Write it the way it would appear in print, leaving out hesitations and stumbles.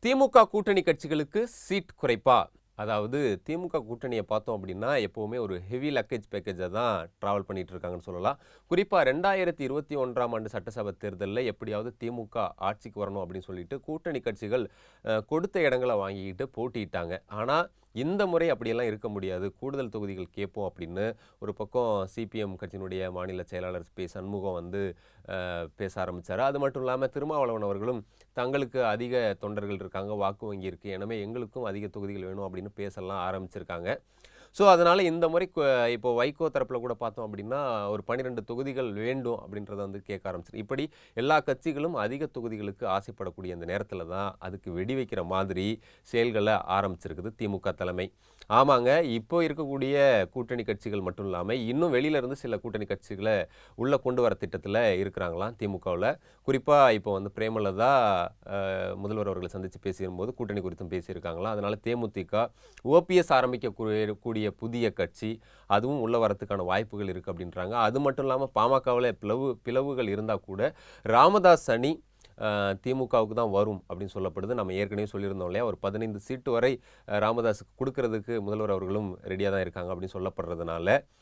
திமுக கூட்டணி கட்சிகளுக்கு சீட் குறைப்பா? அதாவது திமுக கூட்டணியை பார்த்தோம் அப்படின்னா எப்போவுமே ஒரு ஹெவி லக்கேஜ் பேக்கேஜை தான் ட்ராவல் பண்ணிட்டு இருக்காங்கன்னு சொல்லலாம். குறிப்பாக 2021ஆம் ஆண்டு சட்டசபை தேர்தலில் எப்படியாவது திமுக ஆட்சிக்கு வரணும் அப்படின்னு சொல்லிட்டு கூட்டணி கட்சிகள் கொடுத்த இடங்களை வாங்கிக்கிட்டு போட்டிட்டாங்க. ஆனால் இந்த முறை அப்படியெல்லாம் இருக்க முடியாது, கூடுதல் தொகுதிகள் கேட்போம் அப்படின்னு ஒரு பக்கம் சிபிஎம் கட்சியினுடைய மாநில செயலாளர் சண்முகம் வந்து பேச ஆரம்பித்தார். அது மட்டும் இல்லாமல் திருமாவளவன் அவர்களும் தங்களுக்கு அதிக தொண்டர்கள் இருக்காங்க, வாக்கு வங்கி இருக்குது, எனவே எங்களுக்கும் அதிக தொகுதிகள் வேணும் அப்படின்னு பேசலாம் ஆரம்பிச்சிருக்காங்க. ஸோ அதனால் இந்த முறை இப்போ வைகோ தரப்பில் கூட பார்த்தோம் அப்படின்னா ஒரு 12 தொகுதிகள் வேண்டும் அப்படின்றத வந்து கேட்க ஆரம்பிச்சிருக்கு. இப்படி எல்லா கட்சிகளும் அதிக தொகுதிகளுக்கு ஆசைப்படக்கூடிய அந்த நேரத்தில் தான் அதுக்கு வெடி வைக்கிற மாதிரி செயல்களை ஆரம்பிச்சிருக்குது திமுக தலைமை. ஆமாங்க, இப்போ இருக்கக்கூடிய கூட்டணி கட்சிகள் மட்டும் இல்லாமல் இன்னும் வெளியிலேருந்து சில கூட்டணி கட்சிகளை உள்ளே கொண்டு வர திட்டத்தில் இருக்கிறாங்களாம் திமுகவில். குறிப்பாக இப்போ வந்து பிரேமலதா முதல்வர் அவர்களை சந்தித்து பேசியிருக்கும்போது கூட்டணி குறித்தும் பேசியிருக்காங்களாம். அதனால் தேமுதிக ஓபிஎஸ் ஆரம்பிக்கக்கூடிய புதிய கட்சி அதுவும் உள்ள வரத்துக்கான வாய்ப்புகள் இருக்குது அப்படின்றாங்க. அது மட்டும் இல்லாமல் பாமகவில் பிளவுகள் இருந்தால் கூட ராமதாஸ் அணி திமுகவுக்கு தான் வரும் அப்படின்னு சொல்லப்படுது. நம்ம ஏற்கனவே சொல்லியிருந்தோம் இல்லையா, ஒரு 15 சீட்டு வரை ராமதாஸுக்கு கொடுக்கறதுக்கு முதல்வர் அவர்களும் ரெடியாக தான் இருக்காங்க அப்படின்னு சொல்லப்படுறதுனால